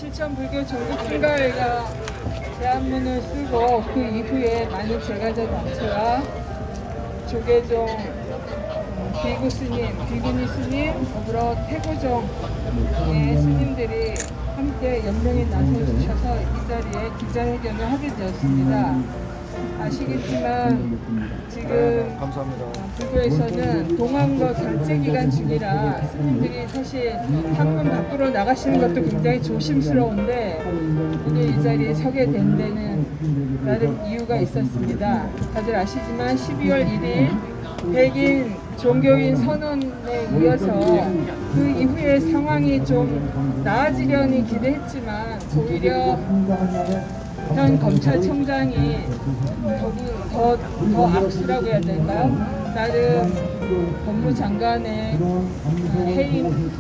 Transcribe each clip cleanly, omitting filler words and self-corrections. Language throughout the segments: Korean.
실천불교 전국총괄회가 제안문을 쓰고 그 이후에 많은 제가자 단체와 조계종 비구 스님, 비구니 스님, 더불어 태고종의 스님들이 함께 연명에 나서주셔서 이 자리에 기자회견을 하게 되었습니다. 아시겠지만 지금 불교에서는 동안거 결제 기간 중이라 스님들이 사실 상문 밖으로 나가시는 것도 굉장히 조심스러운데 오늘 이 자리에 서게 된 데는 나름 이유가 있었습니다. 다들 아시지만 12월 1일 백인 종교인 선언에 이어서 그 이후에 상황이 좀 나아지려니 기대했지만 오히려 현 검찰총장이 더 악수라고 해야 될까요? 나름 법무장관의 해임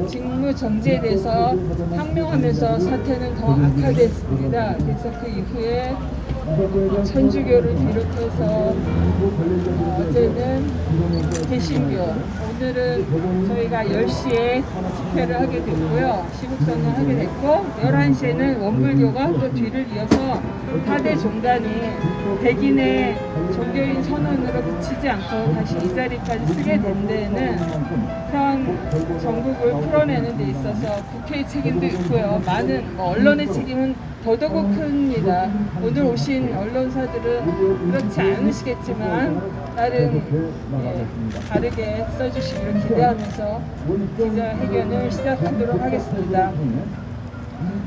직무 정지에 대해서 항명하면서 사태는 더 악화됐습니다. 그래서 그 이후에 천주교를 비롯해서 어제는 개신교, 오늘은 저희가 10시에 집회를 하게 됐고요. 시국선언을 하게 됐고 11시에는 원불교가 또 뒤를 이어서 4대 종단이 백인의 종교인 선언으로 그치지 않고 다시 이 자리까지 쓰게 된 데에는 현 정국을 풀어내는 데 있어서 국회의 책임도 있고요. 많은 언론의 책임은 더더욱 큽니다. 오늘 오신 언론사들은 그렇지 않으시겠지만 나름 다르게 써주시기를 기대하면서 기자회견을 시작하도록 하겠습니다.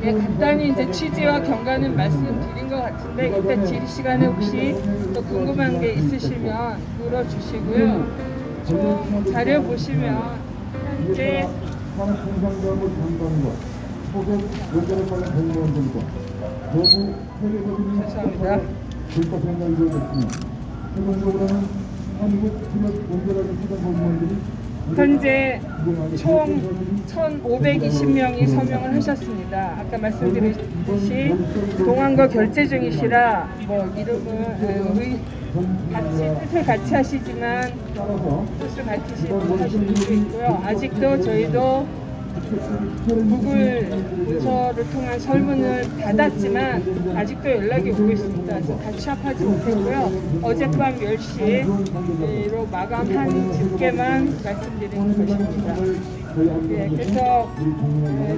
간단히 이제 취지와 경과는 말씀드린 것 같은데 이따 질의 시간에 혹시 또 궁금한 게 있으시면 물어주시고요. 좀 자료 보시면 현재 죄송합니다. 현재 총 1,520명이 서명을 하셨습니다. 아까 말씀드렸듯이 동안거 결제 중이시라 이름을 뜻을 같이 하시지만 뜻을 밝히지 못하시는 분도 있고요. 아직도 저희도 구글 문서를 통한 설문을 받았지만 아직도 연락이 오고 있습니다. 그래서 다 취합하지 못했고요. 어젯밤 10시로 마감한 집계만 말씀드리는 것입니다. 그래서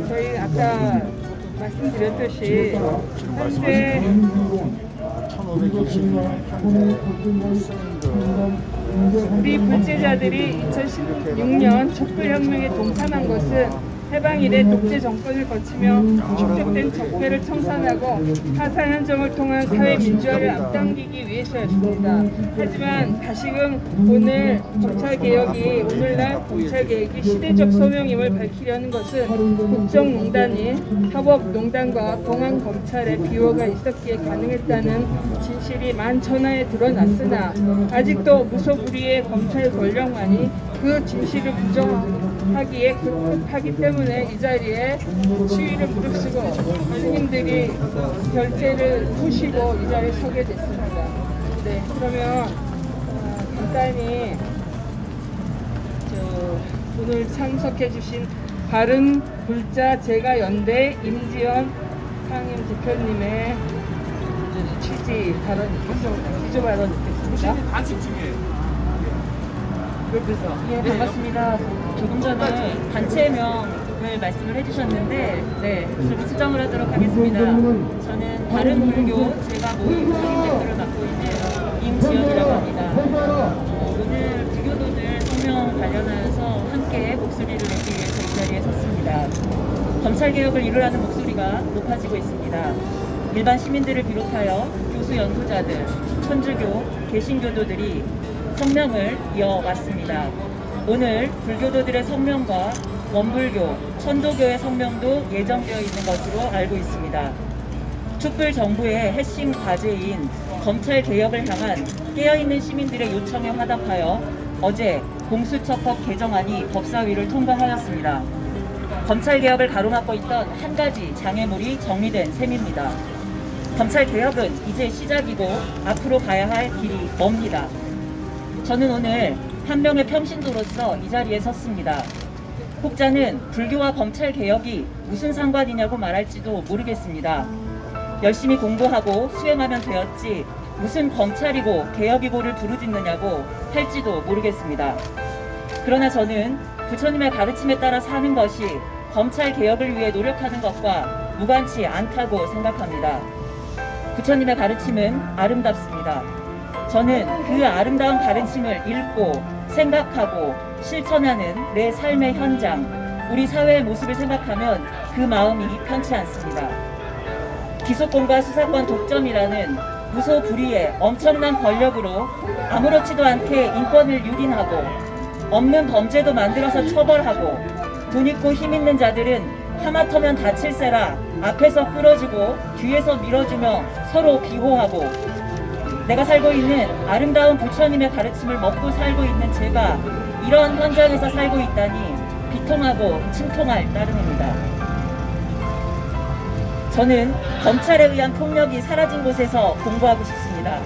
저희 아까 말씀드렸듯이 현재 1520명 우리 불제자들이 2016년 촛불혁명에 동참한 것은 해방 이래 독재 정권을 거치며 축적된 적폐를 청산하고 타사 현정을 통한 사회 민주화를 앞당기기 위해서였습니다. 하지만 다시금 오늘 검찰개혁이 오늘날 검찰개혁이 시대적 소명임을 밝히려는 것은 국정농단인 협업농단과 공안검찰의 비호가 있었기에 가능했다는 진실이 만천하에 드러났으나 아직도 무소불위의 검찰 권력만이 그 진실을 부정하기에 급급하기 때문에 이 자리에 시위를 무릅쓰고 스님들이 결제를 푸시고 이 자리에 서게 됐습니다. 네, 그러면 간단히 오늘 참석해주신 바른 불자 제가연대 임지연 상임 대표님의 취지 발언 있겠습니다. 기조 발언 있겠습니다. 단식 중에 예, 반갑습니다. 조금 전에 단체명을 말씀을 해주셨는데, 네, 좀 수정을 하도록 하겠습니다. 저는 다른 불교 제가 모임 상임 대표를 맡고 있는 임지연이라고 합니다. 오늘 불교도들 성명 관련하여서 함께 목소리를 내기 위해서 이 자리에 섰습니다. 검찰개혁을 이루라는 목소리가 높아지고 있습니다. 일반 시민들을 비롯하여 교수 연구자들, 천주교, 개신교도들이 성명을 이어왔습니다. 오늘 불교도들의 성명과 원불교, 천도교의 성명도 예정되어 있는 것으로 알고 있습니다. 촛불 정부의 핵심 과제인 검찰 개혁을 향한 깨어있는 시민들의 요청에 화답하여 어제 공수처법 개정안이 법사위를 통과하였습니다. 검찰 개혁을 가로막고 있던 한 가지 장애물이 정리된 셈입니다. 검찰 개혁은 이제 시작이고 앞으로 가야 할 길이 멉니다. 저는 오늘 한 명의 평신도로서 이 자리에 섰습니다. 혹자는 불교와 검찰 개혁이 무슨 상관이냐고 말할지도 모르겠습니다. 열심히 공부하고 수행하면 되었지 무슨 검찰이고 개혁이고를 부르짖느냐고 할지도 모르겠습니다. 그러나 저는 부처님의 가르침에 따라 사는 것이 검찰 개혁을 위해 노력하는 것과 무관치 않다고 생각합니다. 부처님의 가르침은 아름답습니다. 저는 그 아름다운 가르침을 읽고 생각하고 실천하는 내 삶의 현장, 우리 사회의 모습을 생각하면 그 마음이 편치 않습니다. 기소권과 수사권 독점이라는 무소불위의 엄청난 권력으로 아무렇지도 않게 인권을 유린하고 없는 범죄도 만들어서 처벌하고 돈 있고 힘 있는 자들은 하마터면 다칠세라 앞에서 끌어주고 뒤에서 밀어주며 서로 비호하고 내가 살고 있는 아름다운 부처님의 가르침을 먹고 살고 있는 제가 이런 현장에서 살고 있다니 비통하고 침통할 따름입니다. 저는 검찰에 의한 폭력이 사라진 곳에서 공부하고 싶습니다.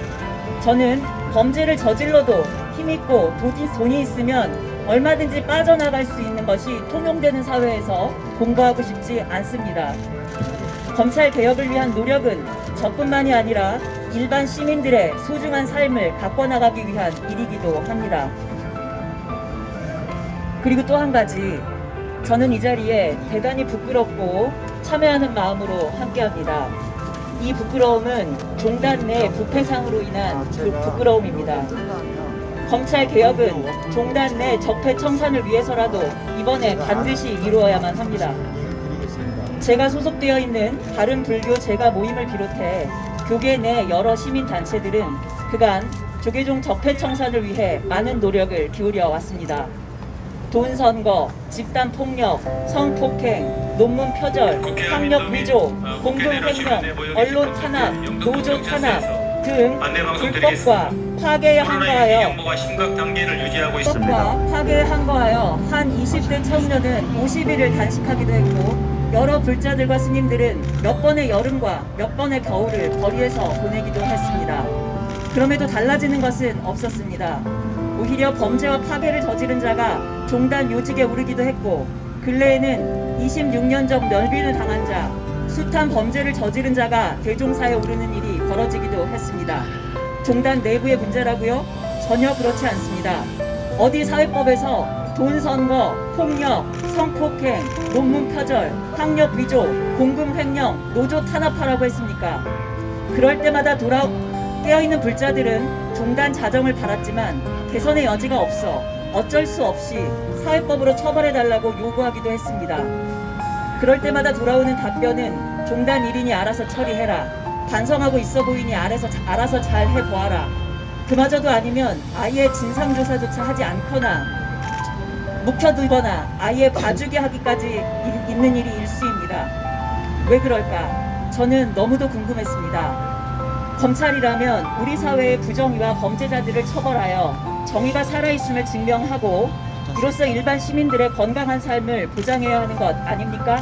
저는 범죄를 저질러도 힘있고 돈이 있으면 얼마든지 빠져나갈 수 있는 것이 통용되는 사회에서 공부하고 싶지 않습니다. 검찰 개혁을 위한 노력은 저뿐만이 아니라 일반 시민들의 소중한 삶을 가꿔나가기 위한 일이기도 합니다. 그리고 또 한 가지, 저는 이 자리에 대단히 부끄럽고 참여하는 마음으로 함께합니다. 이 부끄러움은 종단 내 부패상으로 인한 그 부끄러움입니다. 검찰 개혁은 종단 내 적폐 청산을 위해서라도 이번에 반드시 이루어야만 합니다. 제가 소속되어 있는 바른 불교 제가 모임을 비롯해 교계 내 여러 시민단체들은 그간 조계종 적폐 청산을 위해 많은 노력을 기울여 왔습니다. 돈 선거, 집단 폭력, 성폭행, 논문 표절, 학력 위조, 공금 횡령, 언론 탄압, 노조 탄압 등 불법과 파괴에 항거하여 한 20대 청년은 50일을 단식하기도 했고 여러 불자들과 스님들은 몇 번의 여름과 몇 번의 겨울을 거리에서 보내기도 했습니다. 그럼에도 달라지는 것은 없었습니다. 오히려 범죄와 파괴를 저지른 자가 종단 요직에 오르기도 했고 근래에는 26년 전 멸빈을 당한 자, 숱한 범죄를 저지른 자가 대종사에 오르는 일이 벌어지기도 했습니다. 종단 내부의 문제라고요? 전혀 그렇지 않습니다. 어디 사회법에서 돈 선거, 폭력, 성폭행, 논문 표절, 학력 위조, 공금 횡령, 노조 탄압하라고 했습니까? 그럴 때마다 깨어있는 불자들은 종단 자정을 받았지만 개선의 여지가 없어 어쩔 수 없이 사회법으로 처벌해달라고 요구하기도 했습니다. 그럴 때마다 돌아오는 답변은 종단 1인이 알아서 처리해라. 반성하고 있어 보이니 알아서 잘 해보아라. 그마저도 아니면 아예 진상조사조차 하지 않거나 묵혀두거나 아예 봐주게 하기까지 있는 일이 일수입니다. 왜 그럴까? 저는 너무도 궁금했습니다. 검찰이라면 우리 사회의 부정의와 범죄자들을 처벌하여 정의가 살아있음을 증명하고 이로써 일반 시민들의 건강한 삶을 보장해야 하는 것 아닙니까?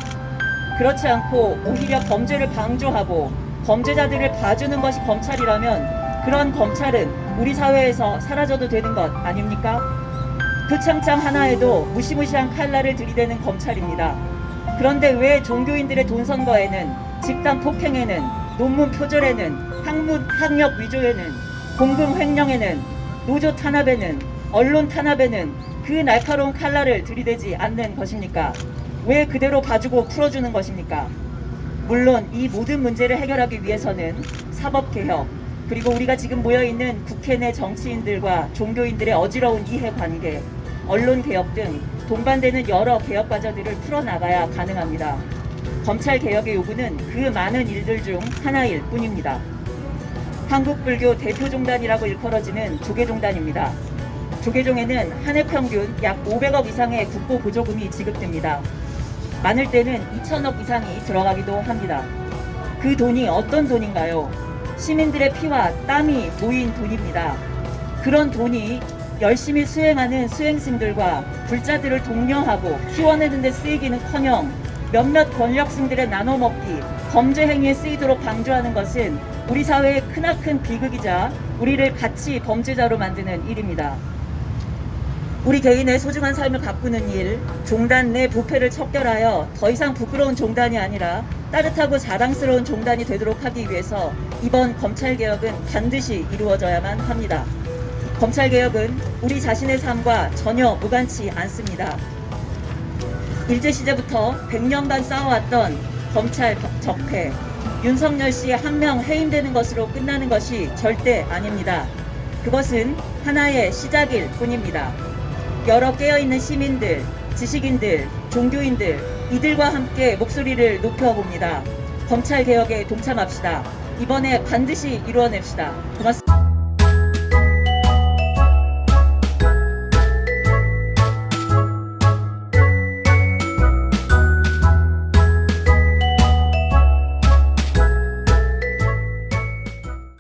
그렇지 않고 오히려 범죄를 방조하고 범죄자들을 봐주는 것이 검찰이라면 그런 검찰은 우리 사회에서 사라져도 되는 것 아닙니까? 표창장 하나에도 무시무시한 칼날을 들이대는 검찰입니다. 그런데 왜 종교인들의 돈 선거에는, 집단 폭행에는, 논문 표절에는, 학력 위조에는, 공금 횡령에는, 노조 탄압에는, 언론 탄압에는 그 날카로운 칼날을 들이대지 않는 것입니까? 왜 그대로 봐주고 풀어주는 것입니까? 물론 이 모든 문제를 해결하기 위해서는 사법개혁, 그리고 우리가 지금 모여있는 국회 내 정치인들과 종교인들의 어지러운 이해관계, 언론개혁 등 동반되는 여러 개혁 과제들을 풀어나가야 가능합니다. 검찰개혁의 요구는 그 많은 일들 중 하나일 뿐입니다. 한국불교 대표종단이라고 일컬어지는 조계종단입니다. 조계종에는 한 해 평균 약 500억 이상의 국고 보조금이 지급됩니다. 많을 때는 2천억 이상이 들어가기도 합니다. 그 돈이 어떤 돈인가요? 시민들의 피와 땀이 모인 돈입니다. 그런 돈이 열심히 수행하는 수행승들과 불자들을 독려하고 키워내는 데 쓰이기는커녕 몇몇 권력승들의 나눠먹기, 범죄 행위에 쓰이도록 방조하는 것은 우리 사회의 크나큰 비극이자 우리를 같이 범죄자로 만드는 일입니다. 우리 개인의 소중한 삶을 가꾸는 일, 종단 내 부패를 척결하여 더 이상 부끄러운 종단이 아니라 따뜻하고 자랑스러운 종단이 되도록 하기 위해서 이번 검찰개혁은 반드시 이루어져야만 합니다. 검찰개혁은 우리 자신의 삶과 전혀 무관치 않습니다. 일제시대부터 100년간 쌓아왔던 검찰 적폐, 윤석열 씨 한 명 해임되는 것으로 끝나는 것이 절대 아닙니다. 그것은 하나의 시작일 뿐입니다. 여러 깨어있는 시민들, 지식인들, 종교인들, 이들과 함께 목소리를 높여봅니다. 검찰개혁에 동참합시다. 이번에 반드시 이루어냅시다. 고맙습니다.